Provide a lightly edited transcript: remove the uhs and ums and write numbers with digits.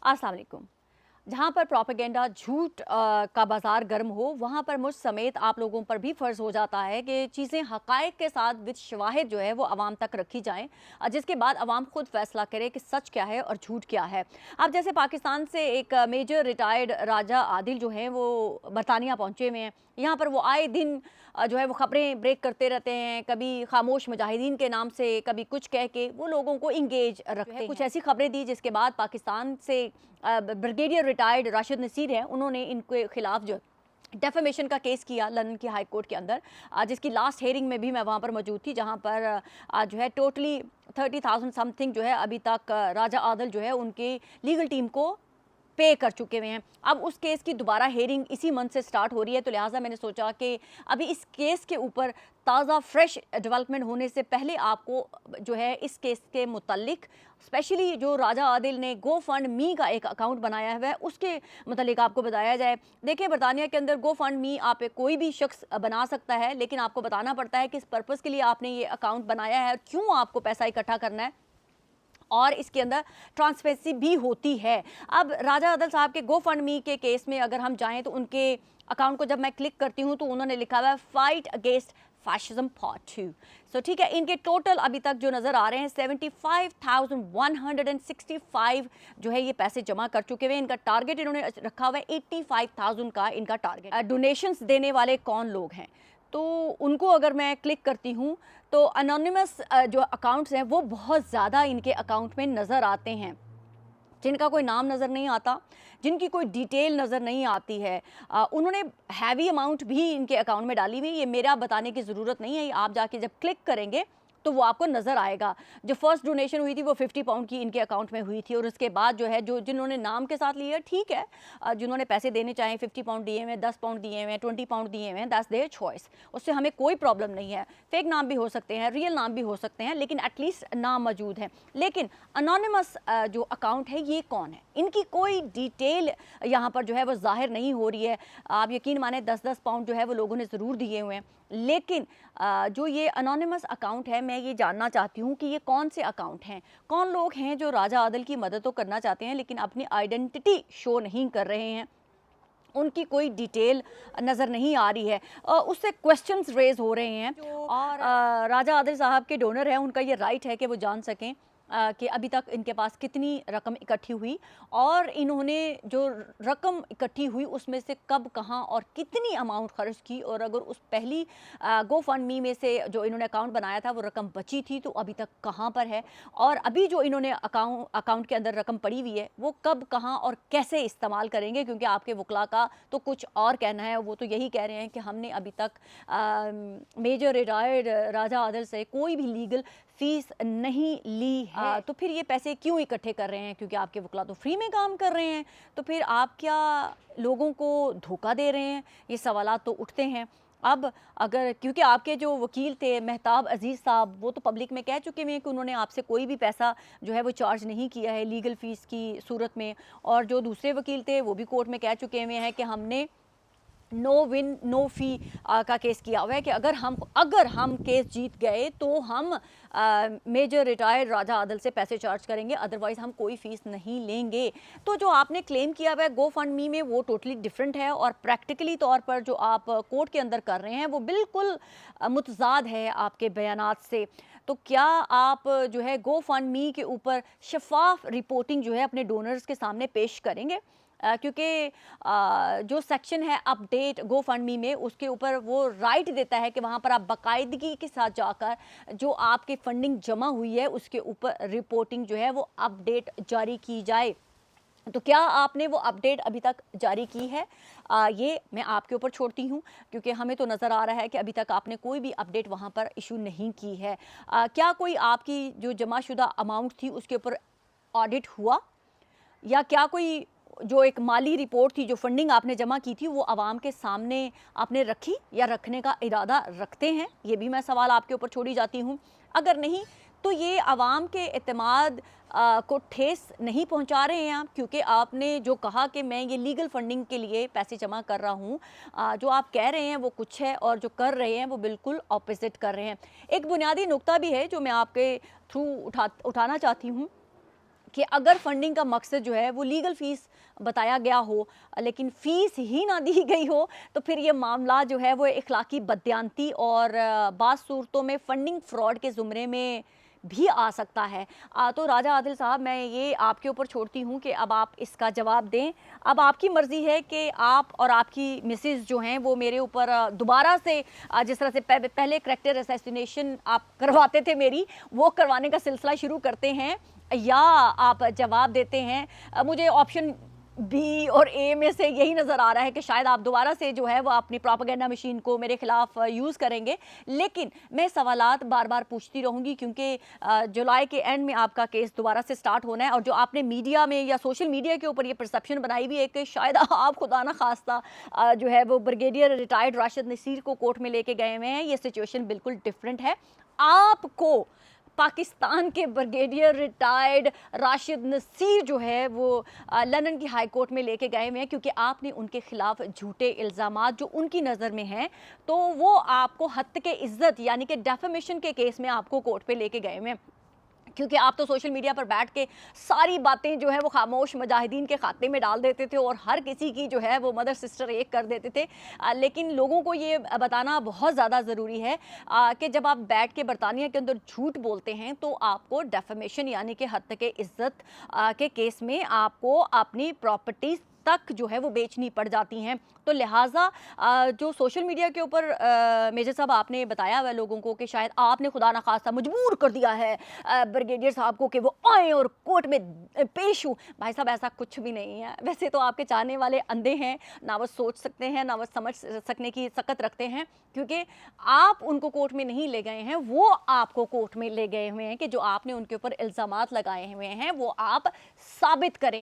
अस्सलाम वालेकुम। जहाँ पर प्रोपेगेंडा झूठ का बाज़ार गर्म हो, वहाँ पर मुझ समेत आप लोगों पर भी फ़र्ज़ हो जाता है कि चीज़ें हक़ाइक़ के साथ विद शवाहिद जो है वो अवाम तक रखी जाएँ, जिसके बाद अवाम खुद फ़ैसला करे कि सच क्या है और झूठ क्या है। अब जैसे पाकिस्तान से एक मेजर रिटायर्ड राजा आदिल जो हैं वो बरतानिया पहुँचे हुए हैं। यहाँ पर वो आए दिन जो है वो ख़बरें ब्रेक करते रहते हैं, कभी खामोश मुजाहिदीन के नाम से, कभी कुछ कह के वो लोगों को इंगेज रखते हैं। कुछ ऐसी ख़बरें दी जिसके बाद पाकिस्तान से ब्रिगेडियर रिटायर्ड राशिद नसीर हैं, उन्होंने इनके खिलाफ जो डेफेमेशन का केस किया लंदन की हाई कोर्ट के अंदर, जिसकी लास्ट हेयरिंग में भी मैं वहाँ पर मौजूद थी, जहाँ पर जो है टोटली 30,000 समथिंग जो है अभी तक राजा आदिल जो है उनकी लीगल टीम को पे कर चुके हुए हैं। अब उस केस की दोबारा हेयरिंग इसी मंथ से स्टार्ट हो रही है, तो लिहाजा मैंने सोचा कि अभी इस केस के ऊपर ताज़ा फ्रेश डेवलपमेंट होने से पहले आपको जो है इस केस के मुतालिक, स्पेशली जो राजा आदिल ने गो फंड मी का एक अकाउंट बनाया हुआ है उसके मुतालिक आपको बताया जाए। देखिए, बरतानिया के अंदर गो फंड मी आप कोई भी शख्स बना सकता है, लेकिन आपको बताना पड़ता है किस पर्पज़ के लिए आपने ये अकाउंट बनाया है और क्यों आपको पैसा इकट्ठा करना है, और इसके अंदर ट्रांसपेरेंसी भी होती है। अब राजा आदिल साहब के गो फंड मी के केस में अगर हम जाएँ तो उनके अकाउंट को जब मैं क्लिक करती हूँ तो उन्होंने लिखा हुआ है फाइट अगेंस्ट फैशिज्म पार्ट 2। सो ठीक है, इनके टोटल अभी तक जो नज़र आ रहे हैं 75,165 जो है ये पैसे जमा कर चुके हुए हैं। इनका टारगेट इन्होंने रखा हुआ है 85,000 का इनका टारगेट। डोनेशंस देने वाले कौन लोग हैं, तो उनको अगर मैं क्लिक करती हूँ तो अनोनिमस जो अकाउंट्स हैं वो बहुत ज़्यादा इनके अकाउंट में नज़र आते हैं, जिनका कोई नाम नज़र नहीं आता, जिनकी कोई डिटेल नज़र नहीं आती है। उन्होंने हैवी अमाउंट भी इनके अकाउंट में डाली हुई। ये मेरा बताने की ज़रूरत नहीं है, आप जाके जब क्लिक करेंगे तो वो आपको नज़र आएगा। जो फर्स्ट डोनेशन हुई थी वो 50 पाउंड की इनके अकाउंट में हुई थी, और उसके बाद जो है जो जिन्होंने नाम के साथ लिया ठीक है, जिन्होंने पैसे देने चाहें 50 पाउंड दिए हुए हैं, 10 पाउंड दिए हुए हैं, 20 पाउंड दिए हुए हैं, दैट्स देयर चॉइस। उससे हमें कोई प्रॉब्लम नहीं है। फेक नाम भी हो सकते हैं, रियल नाम भी हो सकते हैं, लेकिन एटलीस्ट नाम मौजूद है। लेकिन अनोनिमस जो अकाउंट है ये कौन है, इनकी कोई डिटेल यहाँ पर जो है वो ज़ाहिर नहीं हो रही है। आप यकीन माने 10-10 पाउंड जो है वो लोगों ने ज़रूर दिए हुए हैं, लेकिन जो ये अनोनिमस अकाउंट है, मैं ये जानना चाहती हूँ कि ये कौन से अकाउंट हैं, कौन लोग हैं जो राजा आदिल की मदद तो करना चाहते हैं लेकिन अपनी आइडेंटिटी शो नहीं कर रहे हैं, उनकी कोई डिटेल नज़र नहीं आ रही है। उससे क्वेश्चंस रेज हो रहे हैं, और राजा आदिल साहब के डोनर हैं, उनका ये राइट है कि वो जान सकें कि अभी तक इनके पास कितनी रकम इकट्ठी हुई, और इन्होंने जो रकम इकट्ठी हुई उसमें से कब, कहाँ और कितनी अमाउंट खर्च की, और अगर उस पहली गो फंड मी में से जो इन्होंने अकाउंट बनाया था वो रकम बची थी तो अभी तक कहाँ पर है, और अभी जो इन्होंने अकाउंट के अंदर रकम पड़ी हुई है वो कब, कहाँ और कैसे इस्तेमाल करेंगे। क्योंकि आपके वकला का तो कुछ और कहना है, वो तो यही कह रहे हैं कि हमने अभी तक मेजर रिटायर्ड राजा आदिल से कोई भी लीगल फीस नहीं ली है। तो फिर ये पैसे क्यों इकट्ठे कर रहे हैं, क्योंकि आपके वकला तो फ्री में काम कर रहे हैं, तो फिर आप क्या लोगों को धोखा दे रहे हैं, ये सवालात तो उठते हैं। अब अगर, क्योंकि आपके जो वकील थे मेहताब अजीज़ साहब, वो तो पब्लिक में कह चुके हैं कि उन्होंने आपसे कोई भी पैसा जो है वो चार्ज नहीं किया है लीगल फ़ीस की सूरत में, और जो दूसरे वकील थे वो भी कोर्ट में कह चुके हुए हैं कि हमने नो विन नो फ़ी का केस किया हुआ है कि अगर हम केस जीत गए तो हम मेजर रिटायर्ड राजा आदिल से पैसे चार्ज करेंगे, अदरवाइज़ हम कोई फ़ीस नहीं लेंगे। तो जो आपने क्लेम किया हुआ है गो फंड मी में वो टोटली डिफरेंट है, और प्रैक्टिकली तौर पर जो आप कोर्ट के अंदर कर रहे हैं वो बिल्कुल मुतज़ाद है आपके बयानात से। तो क्या आप जो है गो फंड मी के ऊपर शफाफ रिपोर्टिंग जो है अपने डोनर्स के सामने पेश करेंगे? क्योंकि जो सेक्शन है अपडेट गो फंड मी में, उसके ऊपर वो राइट देता है कि वहाँ पर आप बाकायदगी के साथ जाकर जो आपकी फंडिंग जमा हुई है उसके ऊपर रिपोर्टिंग जो है वो अपडेट जारी की जाए। तो क्या आपने वो अपडेट अभी तक जारी की है? ये मैं आपके ऊपर छोड़ती हूँ, क्योंकि हमें तो नज़र आ रहा है कि अभी तक आपने कोई भी अपडेट वहाँ पर इशू नहीं की है। क्या कोई आपकी जो जमाशुदा अमाउंट थी उसके ऊपर ऑडिट हुआ, या क्या कोई जो एक माली रिपोर्ट थी, जो फंडिंग आपने जमा की थी, वो आवाम के सामने आपने रखी या रखने का इरादा रखते हैं? ये भी मैं सवाल आपके ऊपर छोड़ी जाती हूँ। अगर नहीं तो ये आवाम के एतमाद को ठेस नहीं पहुंचा रहे हैं आप, क्योंकि आपने जो कहा कि मैं ये लीगल फंडिंग के लिए पैसे जमा कर रहा हूँ, जो आप कह रहे हैं वो कुछ है और जो कर रहे हैं वो बिल्कुल ऑपोजिट कर रहे हैं। एक बुनियादी नुक्ता भी है जो मैं आपके थ्रू उठाना चाहती हूँ कि अगर फंडिंग का मकसद जो है वो लीगल फ़ीस बताया गया हो, लेकिन फ़ीस ही ना दी गई हो, तो फिर ये मामला जो है वो इखलाकी बददियानती और बाज़ सूरतों में फंडिंग फ्रॉड के ज़ुमरे में भी आ सकता है। तो राजा आदिल साहब, मैं ये आपके ऊपर छोड़ती हूँ कि अब आप इसका जवाब दें। अब आपकी मर्ज़ी है कि आप और आपकी मिसेज़ जो हैं वो मेरे ऊपर दोबारा से जिस तरह से पहले करैक्टर असैसिनेशन आप करवाते थे मेरी, वो करवाने का सिलसिला शुरू करते हैं, या आप जवाब देते हैं। मुझे ऑप्शन बी और ए में से यही नज़र आ रहा है कि शायद आप दोबारा से जो है वो अपनी प्रोपेगेंडा मशीन को मेरे खिलाफ यूज़ करेंगे। लेकिन मैं सवालात बार बार पूछती रहूँगी, क्योंकि जुलाई के एंड में आपका केस दोबारा से स्टार्ट होना है, और जो आपने मीडिया में या सोशल मीडिया के ऊपर ये परसेप्शन बनाई हुई है कि शायद आप खुदा ना खास्ता जो है वो ब्रिगेडियर रिटायर्ड राशिद नसीर को कोर्ट में लेके गए हुए हैं, ये सिचुएशन बिल्कुल डिफरेंट है। आपको पाकिस्तान के ब्रिगेडियर रिटायर्ड राशिद नसीर जो है वो लंदन की हाई कोर्ट में लेके गए हुए हैं, क्योंकि आपने उनके खिलाफ झूठे इल्ज़ामात जो उनकी नज़र में हैं, तो वो आपको हत्या के इज्जत यानी कि डेफेमेशन के केस में आपको कोर्ट पे लेके गए हुए हैं। क्योंकि आप तो सोशल मीडिया पर बैठ के सारी बातें जो है वो खामोश मुजाहिदीन के खाते में डाल देते थे और हर किसी की जो है वो मदर सिस्टर एक कर देते थे। लेकिन लोगों को ये बताना बहुत ज़्यादा ज़रूरी है कि जब आप बैठ के बरतानिया के अंदर झूठ बोलते हैं तो आपको डेफेमेशन यानी कि हत्या के इज्जत के केस में आपको अपनी प्रॉपर्टीज़ तक जो है वो बेचनी पड़ जाती हैं। तो लिहाजा जो सोशल मीडिया के ऊपर मेजर साहब आपने बताया हुआ लोगों को कि शायद आपने खुदा ना खास्ता मजबूर कर दिया है ब्रिगेडियर साहब को कि वो आए और कोर्ट में पेश हूँ, भाई साहब ऐसा कुछ भी नहीं है। वैसे तो आपके चाहने वाले अंधे हैं, ना वो सोच सकते हैं ना वो समझ सकने की सकत रखते हैं, क्योंकि आप उनको कोर्ट में नहीं ले गए हैं, वो आपको कोर्ट में ले गए हुए हैं कि जो आपने उनके ऊपर इल्ज़ामात लगाए हुए हैं वो आप साबित करें।